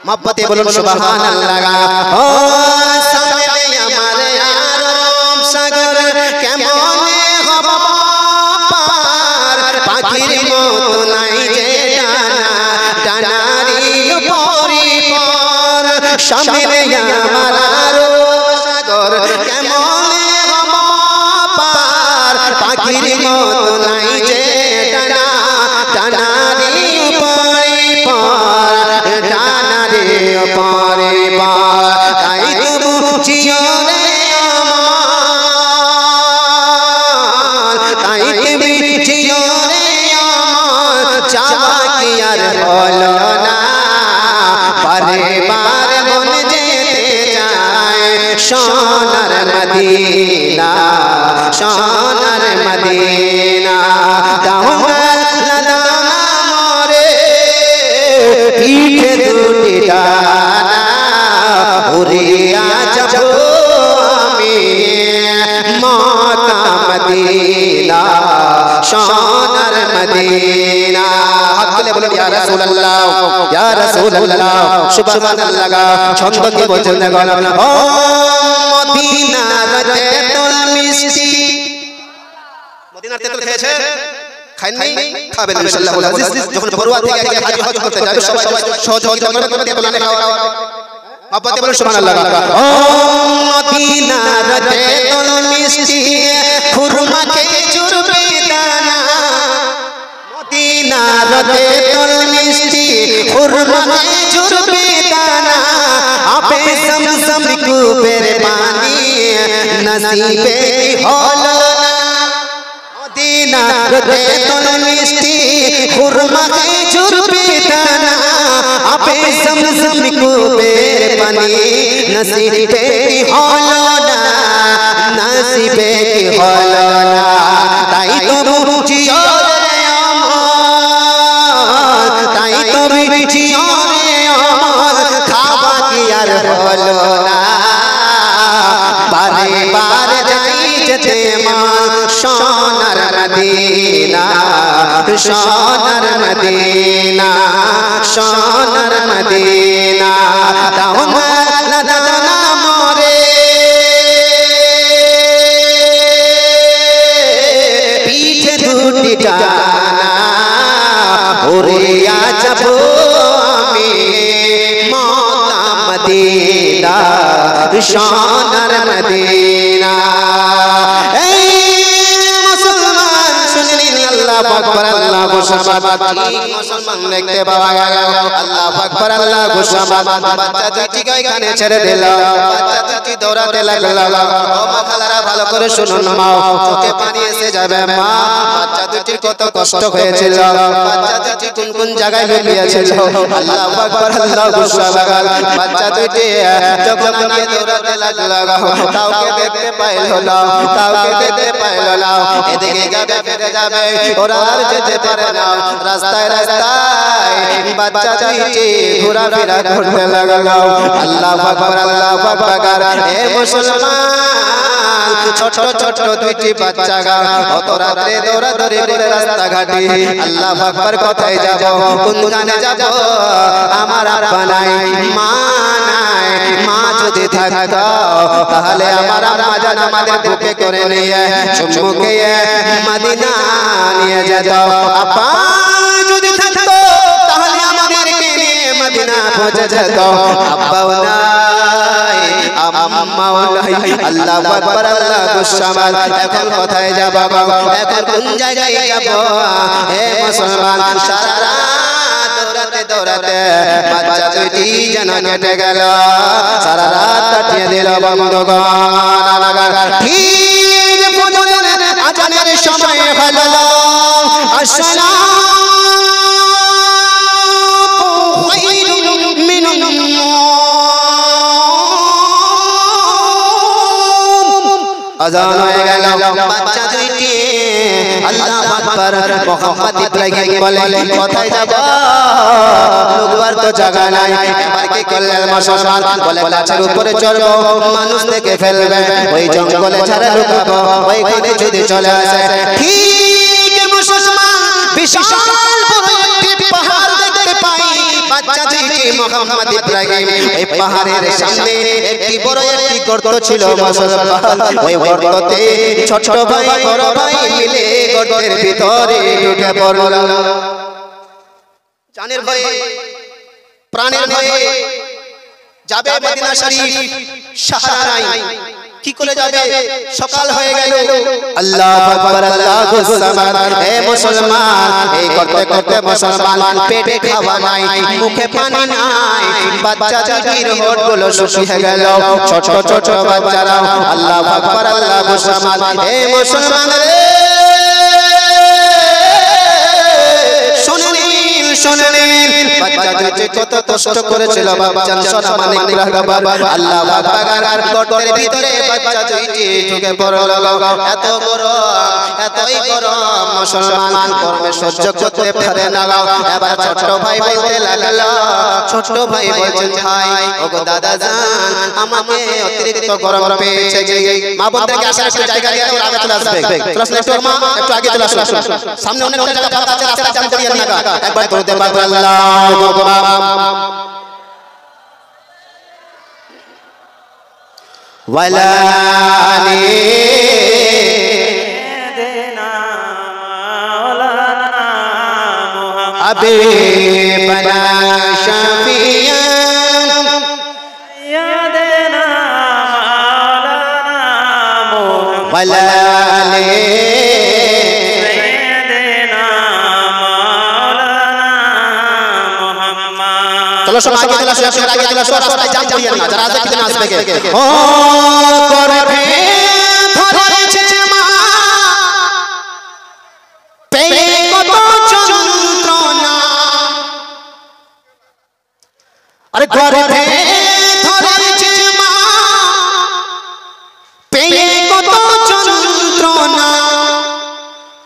मोहब्बते बोलुन सुबहानाल्लाह। ओ सामने हमारे आरब सागर केमने हब पार पाখির মতো নাই যে ডানা ডানারি পরিপর সামনে আমার আরব সাগর কেমনে হব পার পাখির মতো নাই যে ডানা ডানারি পরিপর ডানারি পরিপর তাই তবু চিরে আমার তাই তুমি চিরে আমার চাওয়া কি আর হলো না বারে বারে মন যেতে চায় সোনার মদিনা সোনার মদিনা পিঠে দুটি ডানা উড়িয়া যাব আমি মক্কা মদিনা সোনার মদিনা। হাত তুলে বলুন ইয়া রাসূলুল্লাহ সুবহানাল্লাহ। ছন্দ কি বলছেন দেখুন। ও মদিনার তেঁতুল মিষ্টি মদিনার তেঁতুল খেয়েছে খাইনি খাবেন ইনশাআল্লাহ আজিজ। যখন বড়ুয়া থেকে গিয়ে হজ করতে যাবে সবাই সহযোগিতা করবেন তেঁতুল আনে খাওয়া মোহব্বতে বলুন সুবহানাল্লাহ। ও মদিনার তেঁতুল মিষ্টি খুরমা খেজুর বেদানা মদিনার তেঁতুল মিষ্টি খুরমা খেজুর বেদানা আপে সমসম কুবের পানি নসিবে হলো না মদিনার তেঁতুল মিষ্টি খুরমা খেজুর বেদানা আপে সমসম কুবের পানি নসিবে হলো না নসিবে হলো না তাই তবু চিরে আমার তাই তবু চিরে আমার খাওয়া কি আর হলো না বারে বারে যাই যেতে মা সোনার মদিনা সোনার মদিনা সোনার মদিনা দাও না মোরে পিঠে দুটি ডানা উড়িয়া যাব আমি মক্কা মদিনা সোনার মদিনা। এই মুসলমান শুনলেন আল্লাহু আকবার আল্লাহু সামাদ মুসলমান দেখতে পাওয়া গেল আল্লাহু আকবার আল্লাহু সামাদ বাচ্চা দুটিকে এখানে ছেড়ে দিল বাচ্চা দুটি দৌড়াতে লাগলো। ও মা খালারা ভালো করে শুনুন মা চোখে পানি এসে যাবে মা বাচ্চা দুটির কত কষ্ট হয়েছিল বাচ্চা দুটি কোন কোন জায়গায় লুকিয়েছিল আল্লাহু আকবার আল্লাহু সামাদ বাচ্চা দুটি যখন নিয়ে দৌড়াতে লাগলো কাউকে দেখতে পাইল না কাউকে দেখতে পাইল না এদিকে যাবে ফিরে যাবে ওরা আর যেতে পারে না রাস্তায় রাস্তায় বাচ্চা দুটি ঘোরাফেরা করতে লাগলো। আল্লাহু আকবার হে মুসলমান ছোট ছোট দুইটি বাচ্চা অত রাতে দৌড়াদৌড়ি করে রাস্তাঘাটে আল্লাহু আকবার কোথায় যাব কোন গানে যাব আমার আব্বা নাই মা নাই মা যদি থাকতো তাহলে আমার আম্মা জান আমাদের বুকে করে নিয়ে চুমুকে মদিনা নিয়ে যেত আব্বা যদি থাকতো তাহলে আমাদেরকে নিয়ে মদিনা পৌঁছে যেত আব্বাও নাই আম্মাও নাই আল্লাহু আকবার আল্লাহু সামাদ। এখন কোথায় যাব এখন কোন জায়গায় যাব হে মুসলমান সারা রাত দৌড়াতে দৌড়াতে বাচ্চা দুটি যেন কেটে গেল সারা রাত কাটিয়ে দিল বন্ধুগণ। ঠিক ফজরের আজানের সময় হলো আসসালাতু খায়রুম মিনান আযান হয়ে গেল বাচ্চা দুইটি আল্লাহু আকবার মুহাম্মদ ইব্রাহিম বলে কোথায় যাব লোকবার তো জায়গা নাই এবার কি করলেন মুসলমান বলে গাছের উপরে চড়বো মানুষ দেখে ফেলবে ওই জঙ্গলে ছাড়া লুকাবো ওইখানে যদি চলে আসে ঠিক মুসলমান বিশাল বড় একটি পাহাড় দেখতে পাই বাচ্চা দুইটি মুহাম্মদ ইব্রাহিম ওই পাহাড়ের সামনে একটি বড় একটি গর্ত ছিল মুসলমান ওই গর্ততে ছোট ভাই বড় ভাই মিলে গর্তের ভিতরে ঢুকে পড়ল জানের ভয়ে প্রাণের ভয়ে যাবে মদিনা শরীফ সাহারায় কি করে যাবে সকাল হয়ে গেল আল্লাহু আকবার আল্লাহু সামাদ হে মুসলমান এই করতে করতে মুসলমান পেটে খাওয়া নাই মুখে পানি নাই বাচ্চা জাতির হোঠগুলো শুকিয়ে গেল ছোট ছোট বাচ্চারা আল্লাহু আকবার আল্লাহু সামাদ হে মুসলমান রে শুনেন বাচ্চা দুটি কত কষ্ট করেছিল বাচ্চা সোনা মানিক রাখবার আল্লাহু আকবার গর্তের ভিতরে বাচ্চা দুটি ঢুকে পড়ল এত এতই গরম মুসলমান গরমে সহ্য করতে পারে না এবার ছোট ভাই বলতে লাগলো ছোট ভাই বলছে ভাই ওগো দাদা জান আমাকে অতিরিক্ত গরম পেয়েছে মা বলতে আসার একটা জায়গা দিয়ে ওর আগে চলে আসবে একটু মা একটু আগে চলে আসো সামনে অনেক জায়গা ফাঁকা আছে রাস্তা জাম করিয়ে না একবার করতে পারবে আল্লাহু আকবার ওয়ালা আলী দেনা মাওলানা মুহাম্মদ হাবিবনা শফিয়ান ইয়া দেনা মাওলানা মুহাম্মদ ওয়ালা আলী চলো সব আগে চলে আসো আগে চলে আসো রাস্তায় জাম করিয়ে না যারা আসবে পিছনে আসবে ও করবে ধরেছে মা পেয়ে কত যন্ত্রণা আরে করবে ধরেছে মা পেয়ে কত যন্ত্রণা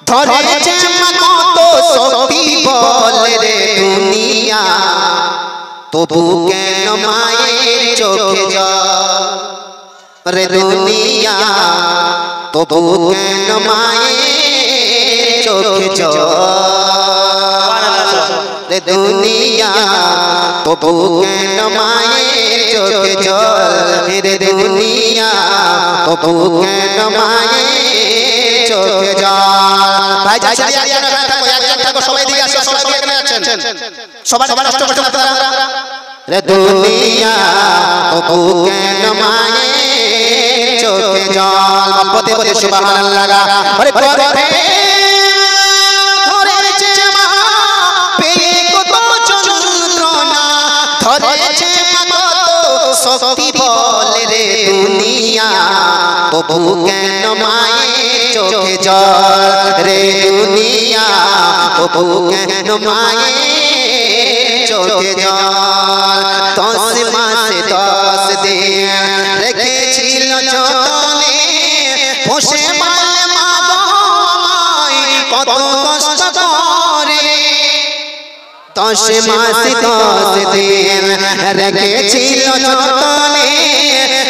ধরেছে মা কত শক্তি বলে রে দুনিয়া তবু কেন মায়ের চোখে জল রে দুনিয়া তবু কেন মায়ের চোখে জল রে দুনিয়া তবু কেন মায়ের চোখে জল রে দুনিয়া তবু কেন মায়ের চোখে জল ভাই যাই থাকো সবাই দিকে আসো সবাই এখানে আছেন সবাই কষ্ট করতে আপনারা রে দুনিয়া তবু কেন মায়ের চোখে জল বলতে বলে সুবহানাল্লাহ আরে করবে ধরেছে মা পেয়ে কত যন্ত্রণা ধরেছে মা কত শক্তি বলে রে দুনিয়া তবু কেন মায়ের চোখে জল রে দুনিয়া তবু কেন মায়ের চোখে জল 10 মাসে 10 দিন রেখেছিল যতনে পোষে পালে মা গো আমায় কত কষ্ট করে 10 মাসে 10 দিন রেখেছিল যতনে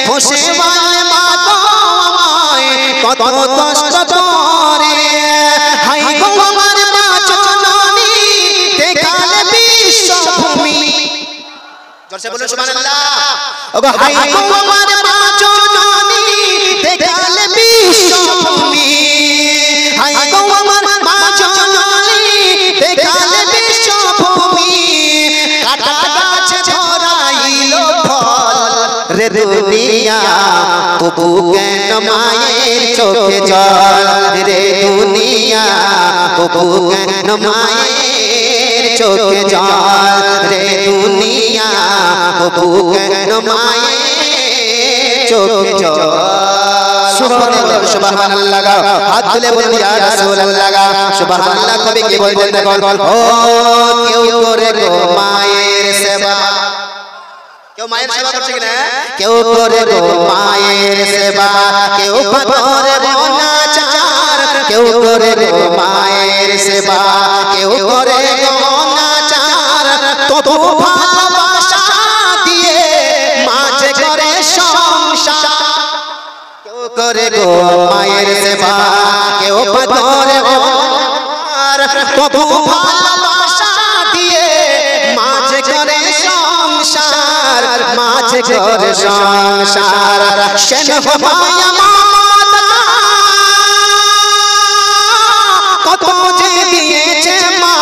পোষে পালে মা গো আমায় কত কষ্ট করে হাই গো আমার মা জননী দেখালে বিশ্বভূমি জোরসে বলুন সুবহানাল্লাহ ওগো হাই গো আমার মা জননী দেখালে বিশ্বভূমি হাই গো আমার মা জননী দেখালে বিশ্বভূমি কাটা গাছে ধরাইলো ফল রে দুনিয়া তবু কেন মায়ের চোখে জল রে দুনিয়া তবু কেন মায়ের চোখে জল রে দুনিয়া তবু কেন মায়ের চোখে জল সুবহানাল্লাহ হাত তুলে বলুন ইয়া রাসূলুল্লাহ সুবহানাল্লাহ কবি কি বলছেন দেখুন ও কেউ করে গো মায়ের সেবা কেউ মায়ের সেবা করছে কিনা কেউ করে গো মায়ের সেবা কেউ করে অনাচার কেউ করে গো মায়ের সেবা কেউ করে গো অনাচার তবু ভালোবাসা দিয়ে মাঝে করে সংসার কেউ করে গো মায়ের সেবা কেউ করে অনাচার তবু ভালোবাসা দিয়ে মাঝে করে আছে করে সংসার সেন মায়া মাতা কত যে দিয়েছে মা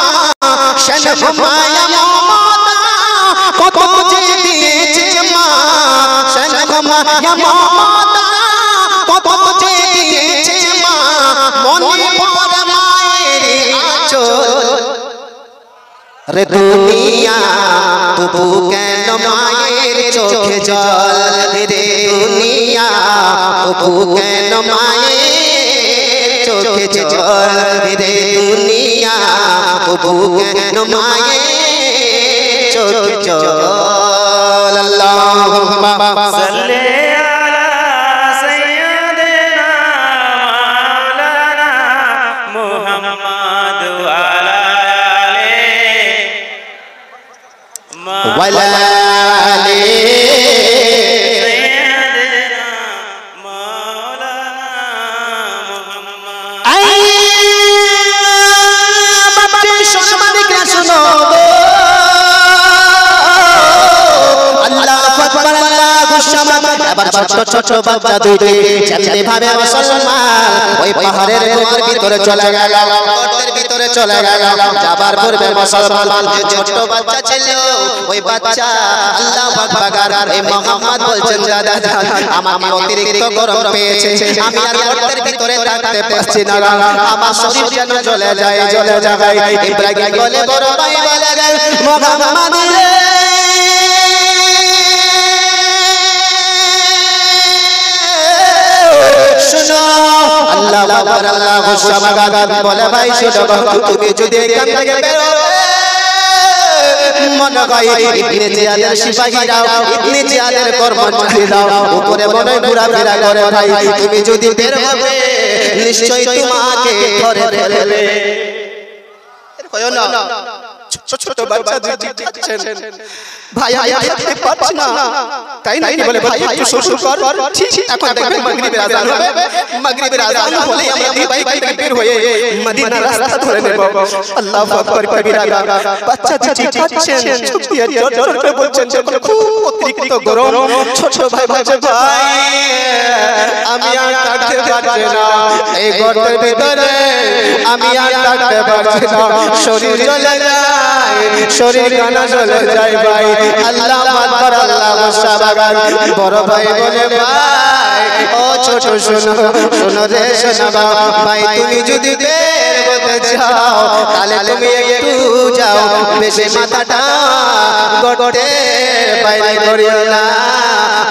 সেন মায়া মাতা কত যে দিয়েছে মা সেন মায়া মাতা কত যে দিয়েছে মা মনে পড়ে মায়ের আঁচল রে দুনিয়া তবু কেন মায়ের চোখে জল রে দুনিয়া তবু কেন মায়ের চোখে জল রে দুনিয়া তবু কেন মায়ের চোখে জল আল্লাহুম্মা সাল্লি আলা সাইয়্যিদিনা মাওলানা মুহাম্মদ ওয়া আলা ولا سيدنا مولانا محمد اي بچے সম্মান কে শুনো আল্লাহু আকবার আল্লাহু সামাদ এবার ছোট ছোট বাচ্চা দুইটি যেমনি ভাবে মুসলমান ওই পাহাড়ের গুহার ভিতরে চলে গেল গর্তের ভিতরে চলে গেল যাবার পূর্বে মুসলমান যে ছোট বাচ্চা ছিল ওই বাচ্চা আল্লাহু আকবার এই মুহাম্মদ বলছেন দাদা আমাকে অতিরিক্ত গরম পেয়েছে আমি আর গর্তের ভিতরে থাকতে পারছি না আমার শরীর যেন জ্বলে যায় ইব্রাহিম বলে বড় ভাই বলে গেল মুহাম্মদ রে শুনো আল্লাহু আকবার আল্লাহু সামাদ বলে ভাই শুনো তুমি যদি এখান থেকে বের হও মনে হয় ইবনে জিয়াদের সিপাহীরা ইবনে জিয়াদের কর্মচারীরা উপরে মনে ঘোরাফেরা করে ভাই তুমি যদি বের হবে নিশ্চয়ই তোমাকে ধরে ফেলবে কইও না ছোট ছোট বাচ্চা দিচ্ছেন ভাই আমি পারছি না তাই না বলে ভাই একটু শ্বশুর কর ঠিক এখন দেখবে মাগরিবের আযান হবে মাগরিবের আযান হলেই আমরা দুই ভাই থেকে বের হয়ে মদিনার রাস্তা ধরে নেব আল্লাহু আকবার কবিরা বাচ্চা দিচ্ছেন চুপিয়ে জোর জোর করে বলছেন খুব অতিরিক্ত গরম ছোট ভাই বলছে ভাই আমি আর থাকতে পারছি না এই গর্তের ভিতরে আমি আর থাকতে পারছি না শরীর জ্বলে যায় শরীর কানা জ্বলে যায় ভাই আল্লাহু আকবার আল্লাহু সাবাগান বড় ভাই বলে ভাই ও ছোট শোনো রে শোনো ভাই তুমি যদি বের হতে চাও তাহলে তুমি একটু যাও বেশি মাথাটা গড়তে বাইরে করিও না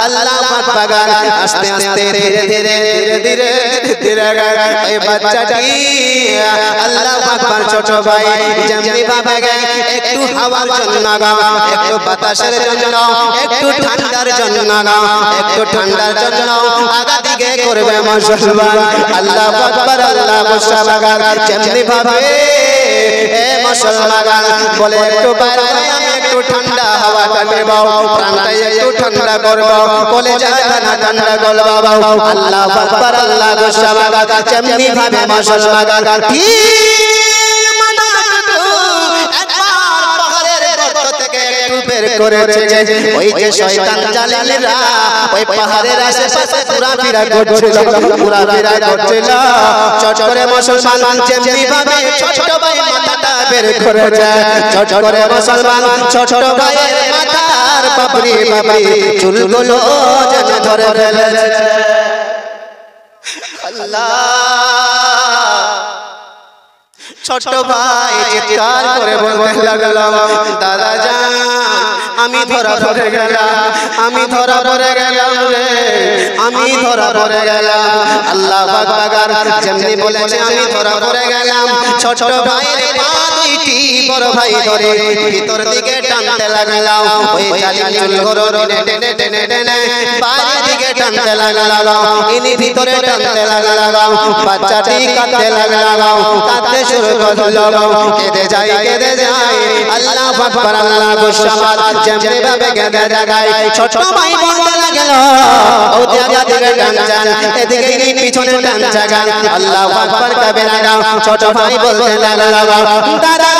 আল্লাহু আকবার আস্তে আস্তে ধীরে ধীরে ধীরে ধীরে এই বাচ্চাটি আল্লাহু আকবার ছোট ভাই যেমনি ভাবে একটু হাওয়ার জন্য একটু বাতাসের জন্য একটু ঠান্ডার জন্য একটু ঠান্ডার জন্য আগা দিকে করবে মুসলমান আল্লাহু আকবার আল্লাহু সাবাগান যেমনি ভাবে এ মুসলমান বলে একটু বাইরে আমি একটু ঠান্ডা হাওয়াটা নেব প্রাণটা একটু ঠান্ডা করব বলে যায় না ঠান্ডা করব আল্লাহু আকবার আল্লাহু সাবাগান যেমনি ভাবে মুসলমান বের করেছে ওই যে শয়তান জালিমেরা ওই পাহাড়ের আশেপাশে ঘোরাফেরা করছিল চট করে মুসলমান যেমনি ভাবে ছোট ভাই মাথাটা বের করেছে চট করে মুসলমান ছোট ভাইয়ের মাথার পাপড়ি চুলগুলো যেন ধরে ফেলেছে আল্লাহ ছোট ভাই চিৎকার করে বলতে লাগলো দাদা জান আমি ধরা পড়ে গেলাম আমি ধরা পড়ে গেলাম রে আমি ধরা পড়ে গেলাম আল্লাহু আকবার যেমনি বলেছে আমি ধরা পড়ে গেলাম ছোট ভাইয়ের পা দুইটি বড় ভাই ধরে ভিতর দিকে টানতে লাগলাম ওই জালিম চুলগুলো টেনে টেনে টেনে বাইরে দিকে টানতে লাগলাম ইনি ভিতরে টানতে লাগলাম বাচ্চাটি কাঁদতে লাগলাম কাঁদতে শুরু করলো কেঁদে যায় আল্লাহু আকবার আল্লাহু সামাদ যেমনি ভাবে কেঁদে যায় ছোট ভাই বলতে লাগলো ও দিকে টান যান এদিকে ইনি পিছনে টান জাগান আল্লাহু আকবার কবিরা ছোট ভাই বলতে লাগলো দাদা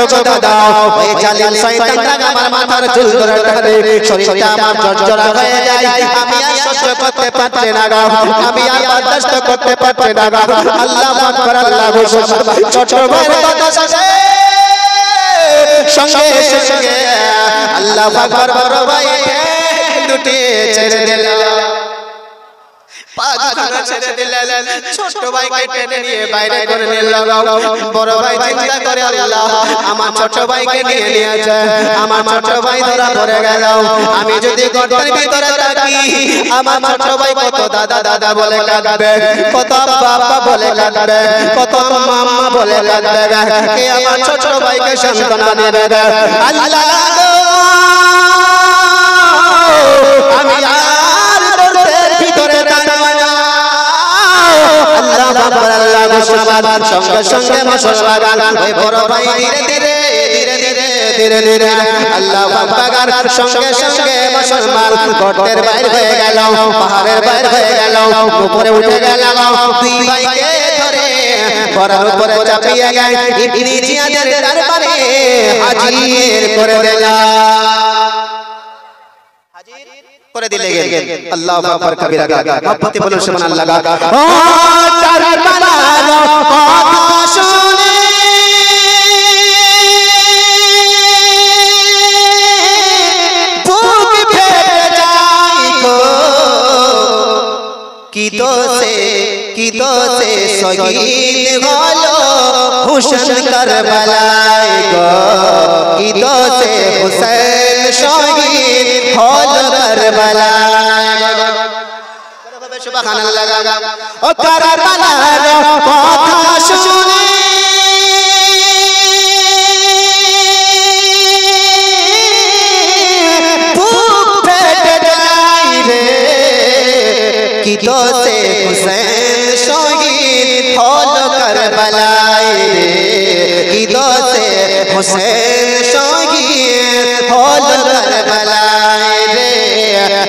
কথা দাও ওই জালিম শয়তানটা আমার মাথার চুল ধরে টানে শরীরটা আমার জর্জরা হয়ে যায় আমি আর সহ্য করতে পারছি না গো আমি আর বরদাস্ত করতে পারছি না গো আল্লাহু আকবার আল্লাহু আকবার ছোট ভাইয়ের কথা শুনে সঙ্গে সঙ্গে আল্লাহু আকবার বড় ভাই দুটি ছেড়ে দিল পাগখানা ছেড়ে দিলেন ছোট ভাইকে টেনে নিয়ে বাইরে করে নিল বড় ভাই চিন্তা করে আল্লাহ আমার ছোট ভাইকে নিয়ে নিয়েছে আমার ছোট ভাই ধরা পড়ে গেল আমি যদি গর্তের ভিতরে থাকি আমার ছোট ভাই কত দাদা দাদা বলে কাঁদবে কত বাবা বলে কাঁদবে কত মাম্মা বলে কাঁদবে কে আমার ছোট ভাইকে সান্ত্বনা দেবে আল্লাহ আমি আর গর্তের ভিতরে সঙ্গে সঙ্গে মুসলমান ওই বড় ভাই ধীরে ধীরে আল্লাহু আকবার সঙ্গে সঙ্গে মুসলমান গর্তের বাইরে হয়ে গেল পাহাড়ের বাইরে হয়ে গেল উপরে উঠে গেল দুই ভাইকে ধরে ঘোড়ার উপরে চাপিয়ে গেল ইবনে জিয়াদের দরবারে হাজির করে দিল করে দিলে গেল আল্লাহু আকবার কবিরা মোহাম্মতে বলুন সুবহানাল্লাহ ও কারবালার কথা শুনে বুক ফেটে যায় গো কি দোষে শহীদ হলো হুসেন কারবালায় গো কি দোষে হুসেন শহীদ হলো কারবালায় সুবহানাল্লাহ ও কারবালার কথা শুনে বুক ফেটে যায় রে কি দোষে হুসেন শহীদ হলো কারবালায় রে কি দোষে হুসেন শহীদ হলো কারবালায় রে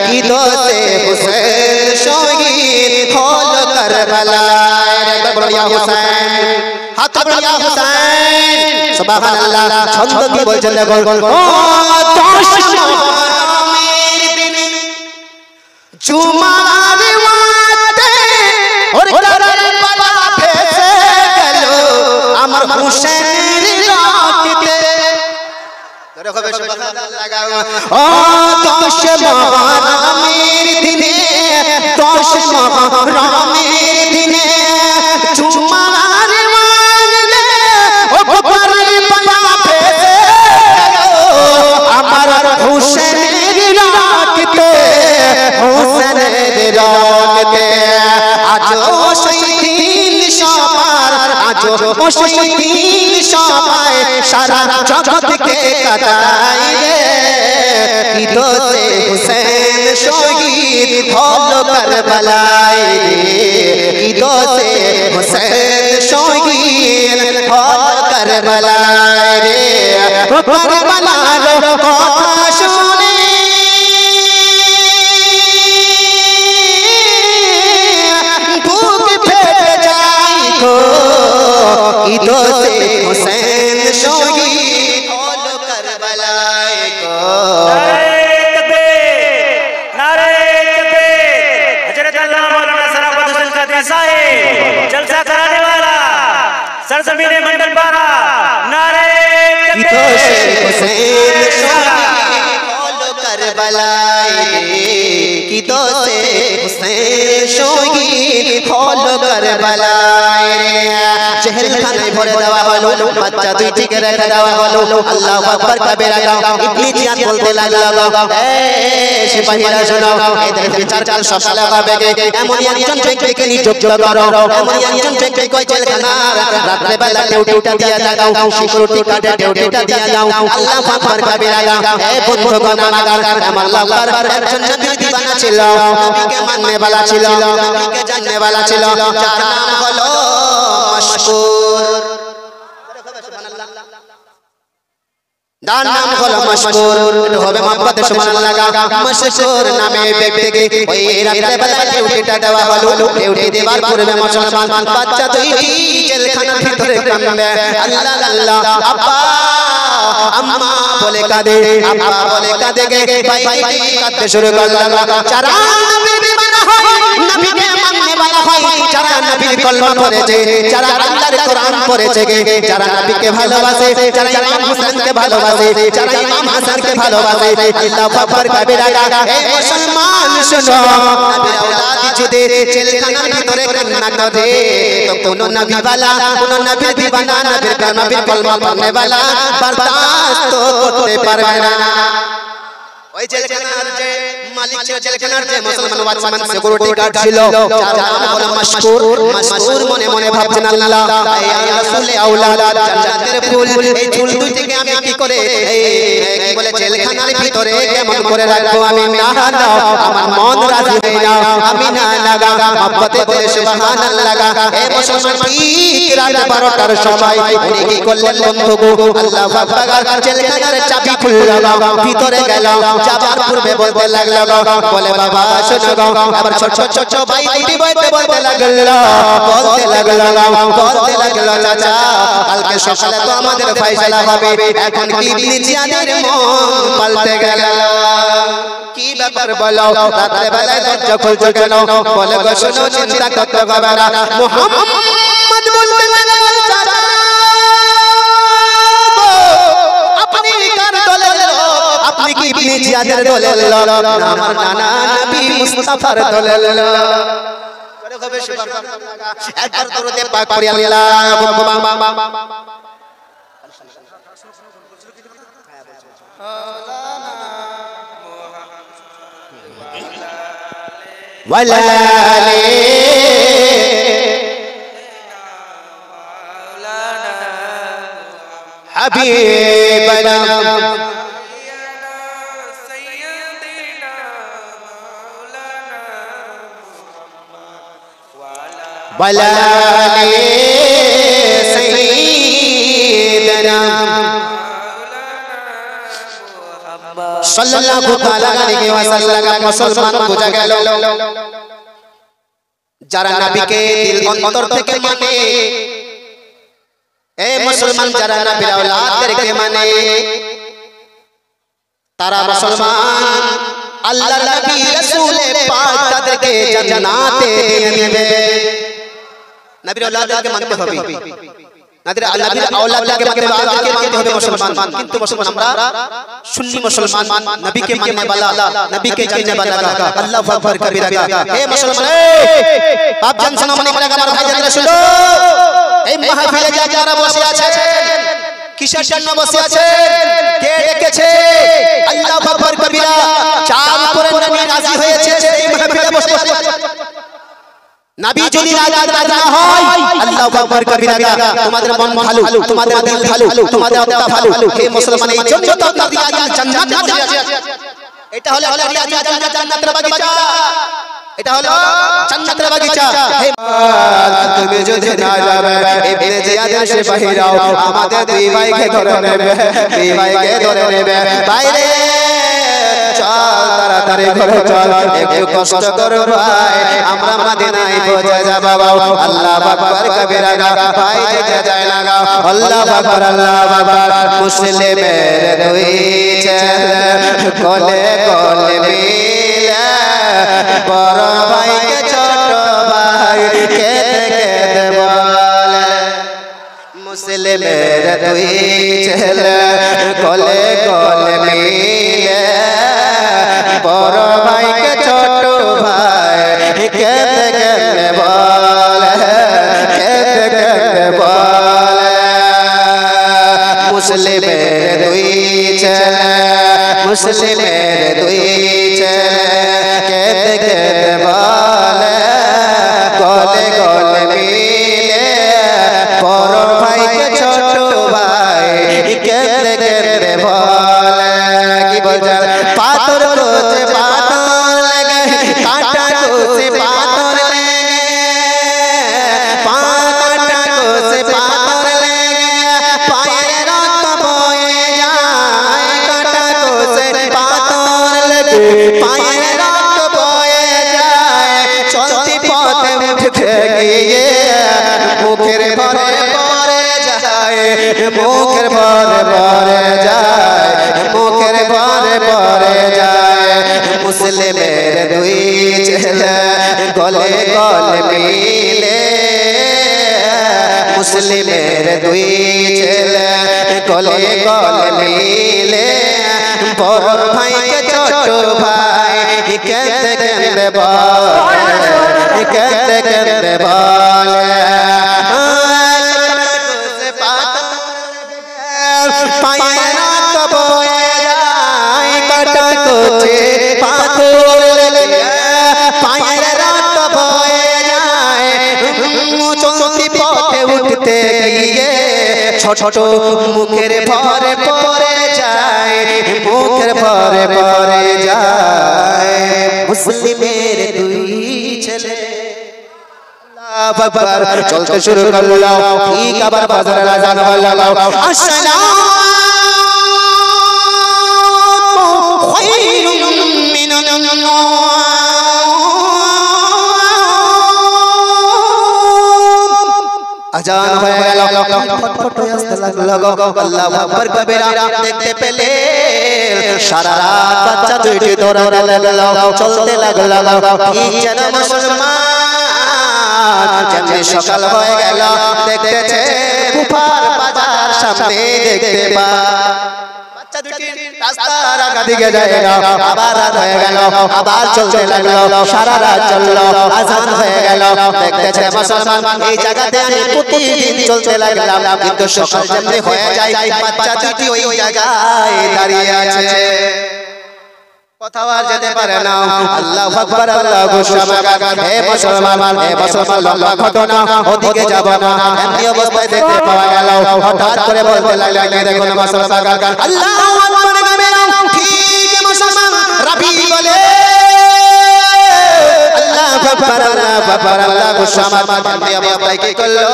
কি দোষে হুসেন শহীদ হলো কারবালায় বলো ইয়া হুসেন হাত বলো ইয়া হুসেন সুবহানাল্লাহ ছন্দ কি বলছেন দেখো ও 10 মুহররমের দিন জুমার ওয়াতে ওর কারবালা ভেসে গেল আমার হুসেনের রক্তে ধরে হবে সুবহানাল্লাহ ও 10 মুহররমের দিনে 10 মুহররমের দিনে জুমার ওয়াতে ও কারবালা ভেসে গেল আমার হুসেনের রক্তে হুসেনের রক্তে আজও সেই দিন সবার আজও সেই দিন সবাই সারা জগৎকে কাটায় রে কি দোষে হুসেন শহীদ হলো কারবালায় রে কি দোষে হুসেন শহীদ হলো কারবালায় রে কারবালার কথা শুনে বুক ফেটে যায় গো কি দোষে হুসেন শহীদ হলো কারবালায় গো जलसा कराने वाला सरजमीन मंडल पारा नारे की दोषे हुसैन शहीद हलो करबलाय की दोषे हुसैन शहीद हलो करबलाय জেহেল খানায় ভরে দেওয়া হলো বাচ্চা দুইটিকে রেখে দেওয়া হলো আল্লাহু আকবার কবিরা গাও ইবনে জিয়াদ বলতে লাগলো সিপাহীরা শোনো এদের বিচার কাল সকালে হবে এমন একজন ব্যক্তিকে নিযুক্ত করো এমন একজন ব্যক্তিকে জেলখানার রাতে বেলা ডিউটিটা দিয়ে দাও সিকিউরিটি গার্ডের ডিউটিটা দিয়ে দাও আল্লাহু আকবার কবিরা গাও এ বন্ধুগণ আমার আল্লাহর একজন নবী দিবানা ছিল নবীকে মাননে वाला ছিল নবীকে জাননে वाला ছিল যার নাম হলো মশকুর তার নাম হলো মশকুর। এটা হবে মহব্বতে সুবহানাল্লাহ মশকুর নামে ব্যক্তিকে ওই রাতের বেলায় ডিউটিটা দেওয়া হলো। ডিউটি দেওয়ার পূর্বে মুসলমান বাচ্চা দুইটি জেলখানার ভিতরে কাঁদবে, আল্লাহ আল্লাহ আব্বা আম্মা বলে কাঁদে, আব্বা বলে কাঁদে গে ভাইটি কাঁদতে শুরু করলো। যারা নবীর দিওয়ানা হয়, নবীকে মাননে वाला হয়, যারা নবীর কলমা পড়েছে, যারা আল্লাহর কোরআন পড়েছে, যারা নবীকে ভালোবাসে, যারা ইমাম হোসেনকে ভালোবাসে, যারা ইমাম হাসানকে ভালোবাসে, আল্লাহু আকবার কবিরা। হে মুসলমান শোনো, নবীর আওলাদ যদি জেলখানার ভিতরে কান্না করে তো কোন নবী वाला, কোন নবীর দিওয়ানা, নবীর কলমা পড়নে वाला বরদাস্ত করতে পারবে না। ওই জেলখানার যে মালিক ছিল, জেলখানার যে মুসলমান ওয়াচম্যান সিকিউরিটি গার্ড ছিল, যার নাম হলো মশকুর। মশকুর মনে মনে ভাবছেন আল্লাহ এই রাসূলে আওলাদ জান্নাতের ফুল, এই ফুল দুইটিকে আমি কি করে কি বলে জেলখানার ভিতরে কেমন করে রাখবো আমি? না না আমার মন রাজি হয় না, আমি না লাগা মহব্বতে বলে সুবহানাল্লাহ। এই মুসলমান ঠিক রাত 12টার সময় উনি কি করলেন বন্ধু? আল্লাহু আকবার, জেলখানার চাবি খুলল, ভিতরে গেল, যাবার পূর্বে বলতে লাগলো, বলে বাবা শোনো গো, আবার ছোট ছোট ভাই দুটি বলতে লাগলো, চাচা কালকে সকালে তো আমাদের ফয়সালা হবে, এখন কি ইবনে জিয়াদের মন পাল্টে গেল, কি ব্যাপার বলো? রাতে বেলায় দরজা খুলছো কেন? বলে গো শোনো, চিন্তা করতে হবে না, মুহাম্মদ বলতে লাগলো, চাচা আপনি কার দলের লোক? আপনি কি ইবনে জিয়াদের দলের লোক? আমার নানা নবী মুস্তাফার দলের লোক। করে হবে সুবহানাল্লাহ। একবার দরুদে পাক পড়ি আল্লাহুম্মা ওয়ালা আলি হাবিবানা وعلى آل سيدنا সাল্লাল্লাহু তাআলা আলাইহি ওয়াসাল্লাম। মুসলমান বোঝা গেল যারা নবীকে দিল অন্তর থেকে মানে, এই মুসলমান যারা নবীর আওলাদদেরকে মানে, তারা মুসলমান আল্লাহর নবী রাসূলে পাক তাদেরকে জান্নাতে দিয়ে দেবে। নবীর আওলাদকে মানতে হবে, নবীর আওলাদকে মানতে হবে মুসলমান। কিন্তু মুসলমান আমরা সুন্নি মুসলমান, নবীকে মাননে वाला, নবীকে জাননে वाला। আল্লাহু আকবার কবিরা। হে মুসলমান, বাপ জান শোনো, মনে করে আমার ভাইজানরা শুনো, এই মাহফিলে যারা বসে আছেন কিসের জন্য বসে আছেন? কে ডেকেছে? আল্লাহু আকবার কবিরা। চাঁদ করে নবী রাজি হয়েছে এই মাহফিলে বসে আছেন। নবী যদি রাজি না হয়, আল্লাহু আকবার কবিরা, তোমাদের মন ভালো, তোমাদের দিল ভালো, তোমাদের আত্মা ভালো। হে মুসলমান, এই জন্য তো আপনাদের আজ জান্নাত বসে আছে। এটা হলো জান্নাতের বাগিচা, এটা হলো জান্নাতের বাগিচা। হে তুমি যদি না যাবে ইবনে জিয়াদের সিপাহীরাও আমাদের দুই ভাইকে ধরে নেবে, দুই ভাইকে ধরে নেবে। বাইরে চল, তাড়াতাড়ি ঘরে চল, একটু কষ্ট কর ভাই, আমরা মদিনায় পৌঁছে যাব। আল্লাহু আকবার কবিরা। ভাই যেতে যায় না গো, আল্লাহু আকবার, আল্লাহু আকবার। মুসলিমের দুই ছেলে কোলে কোলে মিলে বড় ভাইকে ছোট ভাই কেঁদে কেঁদে বলে, মুসলিমের দুই ছেলে কোলে কোলে মিলে বড় ভাইকে ছোট ভাই কেঁদে কেঁদে বলে, কেঁদে কেঁদে বলে। মুসলিমের দুই ছেলে, মুসলিমের দুই ছেলে কেঁদে কেঁদে বলে, গলে গলে মিলে বড় ভাইকে ছোট ভাই কেঁদে কেঁদে বলে। কি বলছেন? পাথর কোসে পাথর লেগে, কাঁটা কোসে পাথর লেগে, কাঁটা কোসে পাথর লেগে পায়ের রক্ত বয়ে যায়, উঠে গিয়ে মুখের ভরে ভরে যায়, মুখের ভরে ভরে যায়, মুখের ভরে ভরে যায়। মুসলিমের দুই ছেলে গলে গলে মিলে, মুসলিমের দুই ছেলে গলে গলে মিলে বড় ভাইকে ছোট ভাই কেঁদে কেঁদে বলে, কেঁদে কেঁদে বলে পায়ের তো বয়ে যায়, কাটা কোচে পাথর লেগে পায়ের রাত বয়ে যায়। চলতি পথে উঠতে গিয়ে ছোট মুখের ভরে পড়ে যায়, মুখের ভরে পড়ে যায়। মুসলিমের দুই ছেলে চলতে শুরু করলো, ঠিক আবার বাজারের আজান হলো, আসসালামু খায়রুম মিনান আজান হয়ে গেল, ফটফট হয়ে আসতে লাগলো, আল্লাহু আকবার কবিরা দেখতে পেলে সারা রাত বাচ্চা দুইটি দৌড়াতে লাগলো, চলতে লাগলো, ঠিক যেন মুসলমান। যেমনি সকাল হয়ে গেল দেখতেছে কুফার বাজার সামনে দেখতে পায়, বাচ্চা দুটি রাস্তার আগা দিকে যায় না, আবার রাত হয়ে গেল, আবার চলতে লাগলো, সারা রাত চললো, আজান হয়ে গেল, দেখতেছে মুসলমান এই জায়গাতে আমি প্রতিদিন চলতে লাগলাম, কিন্তু সকাল যেমনি হয়ে যায় বাচ্চা দুটি ওই জায়গায় দাঁড়িয়ে আছে, কোথাও আর যেতে পারে না। আল্লাহু আকবার, আল্লাহু আকবার। হে মুসলমান, হে মুসলমান, লম্বা ঘটনা, ওদিকে যাব না। এমনি অবস্থায় দেখতে পাওয়া গেল, হঠাৎ করে বলতে লাগলেন, দেখুন মুসলমান, আল্লাহু আকবার কবিরা, ঠিক মুসলমান রাবি বলে আল্লাহু আকবার, আল্লাহু আকবার, আল্লাহু আকবার। এমনি অবস্থায় কি করলো,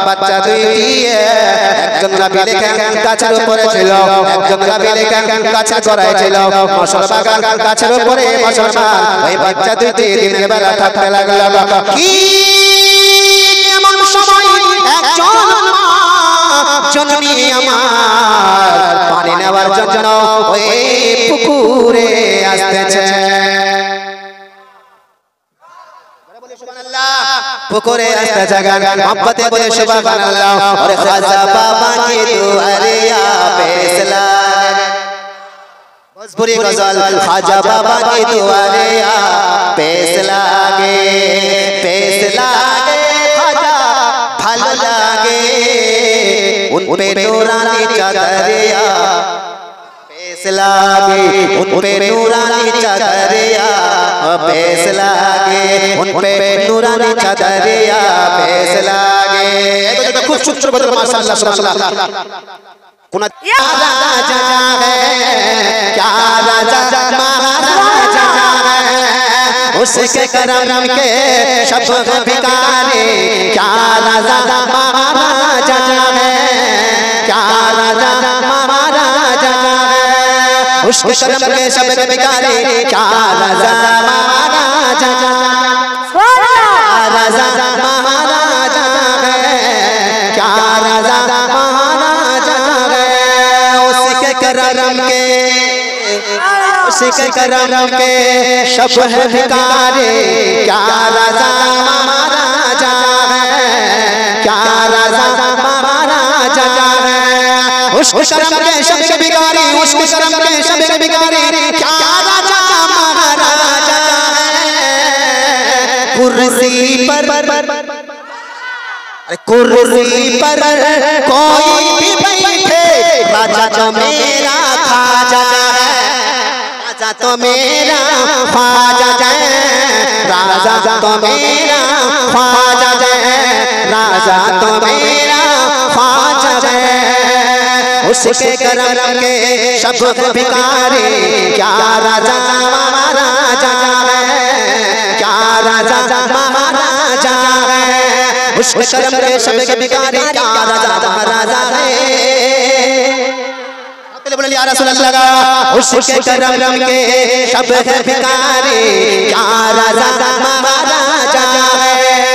বাচ্চা দুইটি একজন রাবি লেখেন গাছের উপরে ছিল, একজন রাবি লেখেন গাছের গোড়ায় ছিল, মুসলমান গাছের উপরে মুসলমান ওই বাচ্চা দুইটি দিনের বেলা থাকতে লাগলো। কি এমন সময় একজন জননী আমার পানি নেওয়ার জন্য ওই পুকুরে আসতেছে, পুকুরে আসতে জায়গা মোহব্বতে বলে সুবহানাল্লাহ। और खाजा बाबा की दुआरिया फैसला, भोजपुरी गजल, खाजा बाबा की दुआरिया फैसला गे, फैसला गे खाजा भालो लागे, उन पे नूरानी चादरिया फैसला गे, उन पे नूरानी चादरिया फैसला गे, उन पे नूरानी चादरिया फैसला गे। खूब सुंदर बदल माशाअल्लाह सुभान अल्लाह। कुना राजा है, क्या राजा महाराजा है, उसके करम के सब भिखारी, क्या राजा महाराजा है, क्या राजा महाराजा है, उसके करम के सब भिखारी, क्या राजा महाराजा, राजा महाराजा है, क्या राजा महाराजा है, उसके करम के, उसके करम के सब है भिखारी, क्या राजा महाराजा है, क्या राजा महाराजा है, उसके करम के सब भिखारी, उसके करम के सब भिखारी, क्या राजा महाराजा है। कुर्सी पर, कुर्सी पर कोई भी बैठे, राजा तो मेरा ख्वाजा है, राजा तो मेरा ख्वाजा है, राजा तो मेरा ख्वाजा है, राजा तो मेरा ख्वाजा है, उसके करम के सब भिखारी, क्या राजा महाराजा है, क्या राजा महाराजा है, उसके करम के सब भिखारी, क्या राजा महाराजा है। बोले या रसूल अल्लाह, उसके करम के सब भिखारी, क्या राजा महाराजा है,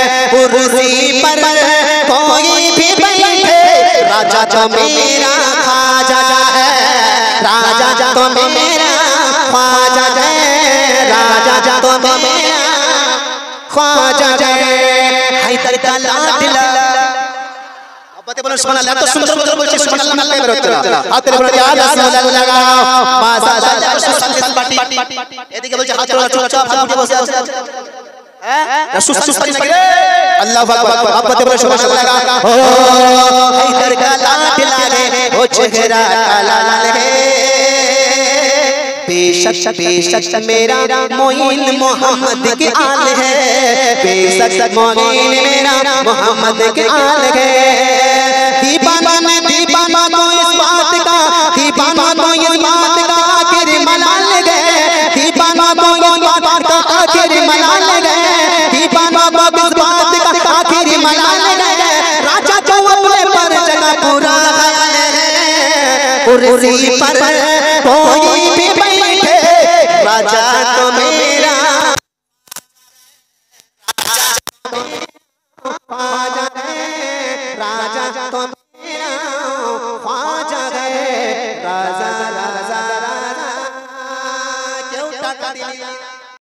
तो मेरा ख्वाजा है, राजा तो मेरा ख्वाजा है, राजा तो मेरा ख्वाजा है। हैदर का लाडला बातें बोलो सुभान अल्लाह। तो सुंदर सुंदर बोलছে सुभान अल्लाह में বের হচ্ছে না। হাতে বলে ইয়া রাসূলুল্লাহ মাশাআল্লাহ রাসূল পাটি এদিকে বলছে হাত তোলা চুপচাপ হাত দিয়ে বসে আছে। রাসূল পাটি নাকি রে আল্লাহু আকবার। বাতে বলে সুবহান আল্লাহ। ও हैदर का लाडला रे ओ चेहरा काला रे, बेशक बेशक मेरा मोइन मोहम्मद के आल है, बेशक मोइन मेरा मोहम्मद के आल है। दीवाना तो इस बात का, दीवाना तो इस बात का आखिर मलाल गए, दीवाना तो इस बात का आखिर मलाल गए, दीवाना तो इस बात का आखिर मलाल गए। राजा जो अपने पर जगह पूरा है, कुर्सी पर कोई भी बैठे, राजा तो मेरा ख्वाजा है, राजा तो मेरा ख्वाजा है, राजा राजा राजा क्यों टाटा दिया।